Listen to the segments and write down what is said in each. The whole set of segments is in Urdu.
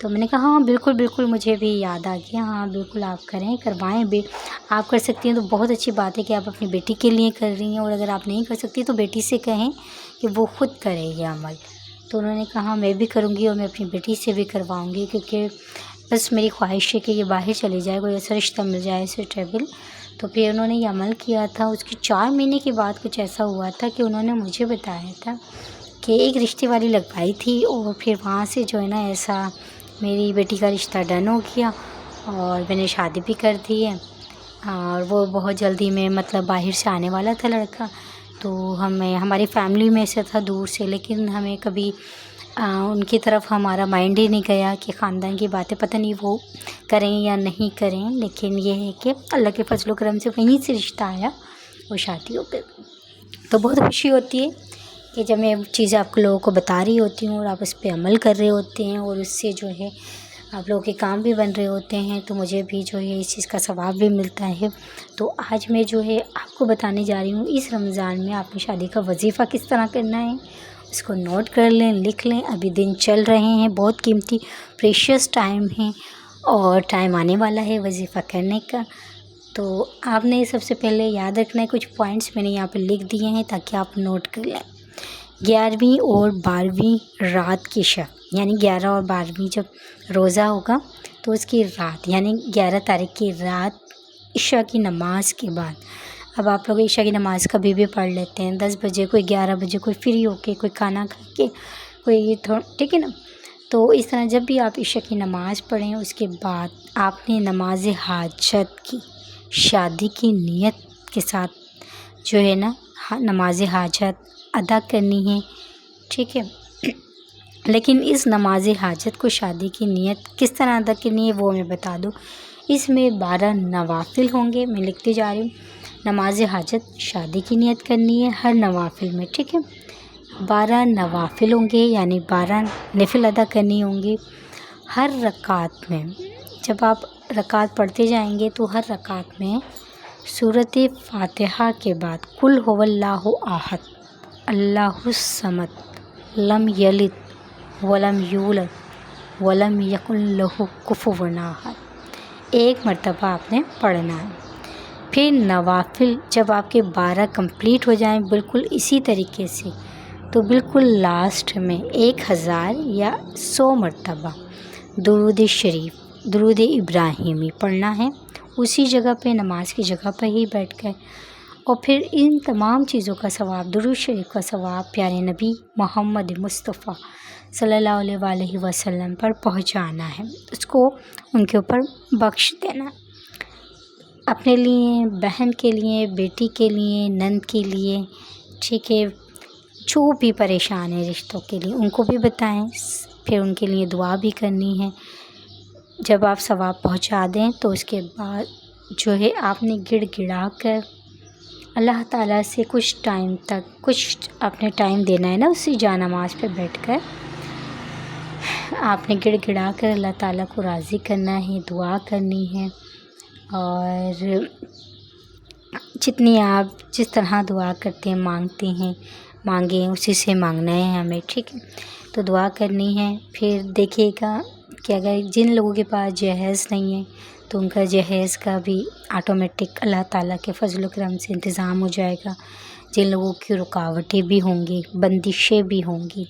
تو میں نے کہا ہاں بالکل بالکل، مجھے بھی یاد آ گیا، ہاں بالکل آپ کریں، کروائیں بھی، آپ کر سکتی ہیں تو بہت اچھی بات ہے کہ آپ اپنی بیٹی کے لیے کر رہی ہیں، اور اگر آپ نہیں کر سکتی تو بیٹی سے کہیں کہ وہ خود کرے یہ عمل۔ تو انہوں نے کہا میں بھی کروں گی اور میں اپنی بیٹی سے بھی کرواؤں گی، کیونکہ بس میری خواہش ہے کہ یہ باہر چلی جائے، کوئی ایسا رشتہ مل جائے سوٹیبل۔ تو پھر انہوں نے یہ عمل کیا تھا، اس کی 4 مہینے کے بعد کچھ ایسا ہوا تھا کہ انہوں نے مجھے بتایا تھا کہ ایک رشتے والی لگوائی تھی، اور پھر وہاں سے جو ہے نا ایسا میری بیٹی کا رشتہ ڈن ہو گیا اور میں نے شادی بھی کر دی ہے، اور وہ بہت جلدی میں مطلب باہر سے آنے والا تھا لڑکا۔ تو ہماری فیملی میں سے تھا دور سے، لیکن ہمیں کبھی ان کی طرف ہمارا مائنڈ ہی نہیں گیا کہ خاندان کی باتیں پتہ نہیں وہ کریں یا نہیں کریں، لیکن یہ ہے کہ اللہ کے فضل و کرم سے وہیں سے رشتہ آیا اور شادی ہو گئی۔ تو بہت خوشی ہوتی ہے کہ جب میں چیزیں آپ لوگوں کو بتا رہی ہوتی ہوں اور آپ اس پہ عمل کر رہے ہوتے ہیں، اور اس سے جو ہے آپ لوگوں کے کام بھی بن رہے ہوتے ہیں، تو مجھے بھی جو ہے اس چیز کا ثواب بھی ملتا ہے۔ تو آج میں جو ہے آپ کو بتانے جا رہی ہوں اس رمضان میں آپ نے شادی کا وظیفہ کس طرح کرنا ہے، اس کو نوٹ کر لیں، لکھ لیں، ابھی دن چل رہے ہیں، بہت قیمتی پریشیس ٹائم ہے، اور ٹائم آنے والا ہے وظیفہ کرنے کا۔ تو آپ نے سب سے پہلے یاد رکھنا ہے، کچھ پوائنٹس میں نے یہاں پہ لکھ دیے ہیں تاکہ آپ نوٹ کر لیں۔ 11ویں اور 12ویں رات کی شب، یعنی 11 اور 12ویں جب روزہ ہوگا تو اس کی رات، یعنی 11 تاریخ کی رات عشاء کی نماز کے بعد۔ اب آپ لوگ عشاء کی نماز کبھی بھی پڑھ لیتے ہیں، 10 بجے، کوئی 11 بجے، کوئی فری ہو کے، کوئی کھانا کھا کے، کوئی ٹھیک ہے نا۔ تو اس طرح جب بھی آپ عشاء کی نماز پڑھیں، اس کے بعد آپ نے نماز حاجت کی شادی کی نیت کے ساتھ جو ہے نا نماز حاجت ادا کرنی ہے، ٹھیک ہے۔ لیکن اس نماز حاجت کو شادی کی نیت کس طرح ادا کرنی ہے وہ میں بتا دوں۔ اس میں 12 نوافل ہوں گے، میں لکھتی جا رہی ہوں۔ نماز حاجت شادی کی نیت کرنی ہے ہر نوافل میں، ٹھیک ہے۔ 12 نوافل ہوں گے، یعنی 12 نفل ادا کرنی ہوں گی ہر رکعت میں۔ جب آپ رکعت پڑھتے جائیں گے تو ہر رکعت میں سورۃ فاتحہ کے بعد قل هو اللہ احد اللہ الصمد لم یلد ولم یولد ولم یکن لہ کفوا احد ایک مرتبہ آپ نے پڑھنا ہے۔ پھر نوافل جب آپ کے 12 کمپلیٹ ہو جائیں بالکل اسی طریقے سے، تو بالکل لاسٹ میں 1000 یا 100 مرتبہ درود شریف، درود ابراہیمی پڑھنا ہے، اسی جگہ پہ، نماز کی جگہ پہ ہی بیٹھ کر۔ اور پھر ان تمام چیزوں کا ثواب، درود شریف کا ثواب پیارے نبی محمد مصطفیٰ صلی اللہ علیہ وآلہ وسلم پر پہنچانا ہے، اس کو ان کے اوپر بخش دینا، اپنے لیے، بہن کے لیے، بیٹی کے لیے، نند کے لیے، ٹھیک ہے، جو بھی پریشان ہیں رشتوں کے لیے ان کو بھی بتائیں، پھر ان کے لیے دعا بھی کرنی ہے۔ جب آپ ثواب پہنچا دیں تو اس کے بعد جو ہے آپ نے گڑ گڑا کر اللہ تعالیٰ سے کچھ ٹائم تک، کچھ اپنے ٹائم دینا ہے نا، اسی جا نماز پہ بیٹھ کر آپ نے گڑ گڑا کر اللہ تعالیٰ کو راضی کرنا ہے، دعا کرنی ہے، اور جتنی آپ جس طرح دعا کرتے ہیں، مانگتے ہیں، مانگیں اسی سے مانگنا ہے ہمیں، ٹھیک ہے۔ تو دعا کرنی ہے۔ پھر دیکھیے گا کہ اگر جن لوگوں کے پاس جہیز نہیں ہے تو ان کا جہیز کا بھی آٹومیٹک اللہ تعالیٰ کے فضل و کرم سے انتظام ہو جائے گا۔ جن لوگوں کی رکاوٹیں بھی ہوں گی، بندشیں بھی ہوں گی،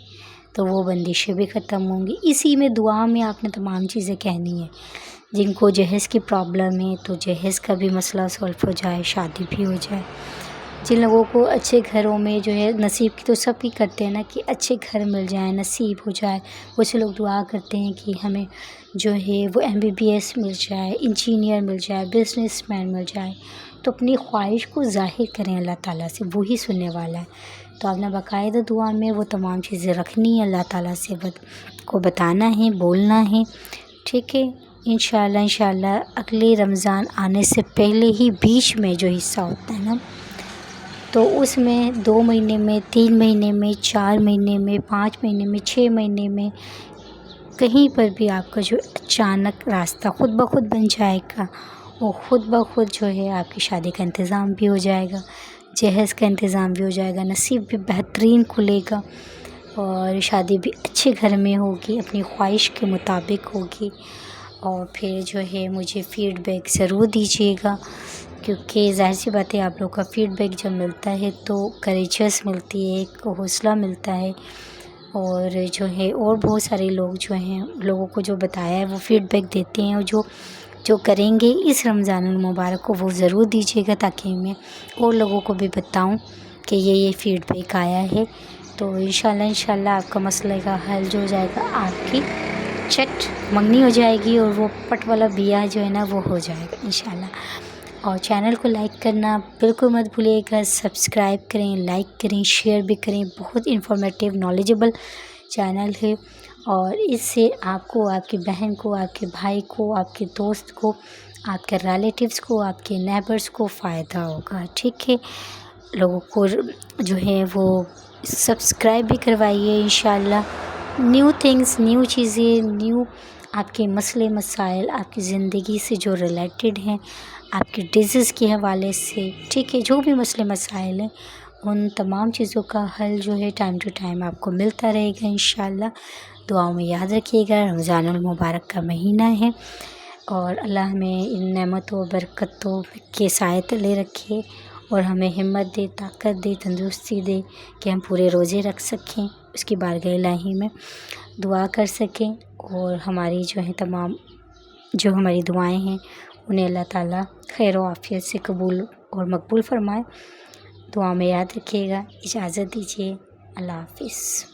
تو وہ بندشیں بھی ختم ہوں گی۔ اسی میں دعا میں آپ نے تمام چیزیں کہنی ہیں۔ جن کو جہیز کی پرابلم ہے تو جہیز کا بھی مسئلہ سولو ہو جائے، شادی بھی ہو جائے۔ جن لوگوں کو اچھے گھروں میں جو ہے نصیب کی، تو سب ہی کرتے ہیں نا کہ اچھے گھر مل جائیں، نصیب ہو جائے، وہ سے لوگ دعا کرتے ہیں کہ ہمیں جو ہے وہ MBBS مل جائے، انجینئر مل جائے، بزنس مین مل جائے۔ تو اپنی خواہش کو ظاہر کریں اللہ تعالیٰ سے، وہی سننے والا ہے۔ تو آپ نے باقاعدہ دعا میں وہ تمام چیزیں رکھنی ہیں، اللہ تعالیٰ سے کو بتانا ہے، بولنا ہے، ٹھیک ہے۔ انشاءاللہ اگلے رمضان آنے سے پہلے ہی بیچ میں جو حصہ ہوتا ہے نا، تو اس میں 2 مہینے میں، 3 مہینے میں، 4 مہینے میں، 5 مہینے میں، 6 مہینے میں، کہیں پر بھی آپ کا جو اچانک راستہ خود بخود بن جائے گا، وہ خود بخود جو ہے آپ کی شادی کا انتظام بھی ہو جائے گا، جہیز کا انتظام بھی ہو جائے گا، نصیب بھی بہترین کھلے گا، اور شادی بھی اچھے گھر میں ہوگی، اپنی خواہش کے مطابق ہوگی۔ اور پھر جو ہے مجھے فیڈ بیک ضرور دیجیے گا، کیونکہ ظاہر سی بات ہے آپ لوگوں کا فیڈ بیک جب ملتا ہے تو کریجس ملتی ہے، ایک حوصلہ ملتا ہے۔ اور جو ہے اور بہت سارے لوگ جو ہیں، لوگوں کو جو بتایا ہے وہ فیڈ بیک دیتے ہیں، اور جو کریں گے اس رمضان المبارک کو وہ ضرور دیجیے گا، تاکہ میں اور لوگوں کو بھی بتاؤں کہ یہ فیڈ بیک آیا ہے۔ تو انشاءاللہ آپ کا مسئلہ کا حل جو ہو جائے گا، آپ کی چٹ منگنی ہو جائے گی، اور وہ پٹ والا بیاہ جو ہے نا وہ ہو جائے گا انشاءاللہ۔ اور چینل کو لائک کرنا بالکل مت بھولیے گا، سبسکرائب کریں، لائک کریں، شیئر بھی کریں، بہت انفارمیٹیو نالجیبل چینل ہے، اور اس سے آپ کو، آپ کی بہن کو، آپ کے بھائی کو، آپ کے دوست کو، آپ کے ریلیٹیوز کو، آپ کے نیبرز کو فائدہ ہوگا، ٹھیک ہے۔ لوگوں کو جو ہے وہ سبسکرائب بھی کروائیے انشاءاللہ۔ نیو تھنگس، نیو چیزیں، نیو آپ کے مسئلے مسائل، آپ کی زندگی سے جو ریلیٹڈ ہیں، آپ کے ڈیزیز کے حوالے سے، ٹھیک ہے، جو بھی مسئلے مسائل ہیں ان تمام چیزوں کا حل جو ہے ٹائم ٹو ٹائم آپ کو ملتا رہے گا انشاءاللہ۔ دعاؤں میں یاد رکھیے گا، رمضان المبارک کا مہینہ ہے، اور اللہ ہمیں ان نعمتوں و برکتوں کے سائے تلے رکھے، اور ہمیں ہمت دے، طاقت دے، تندرستی دے کہ ہم پورے روزے رکھ سکیں، اس کی بارگاہ الہی میں دعا کر سکیں، اور ہماری جو ہے تمام جو ہماری دعائیں ہیں انہیں اللہ تعالیٰ خیر و عافیت سے قبول اور مقبول فرمائے۔ دعا میں یاد رکھیے گا، اجازت دیجیے، اللہ حافظ۔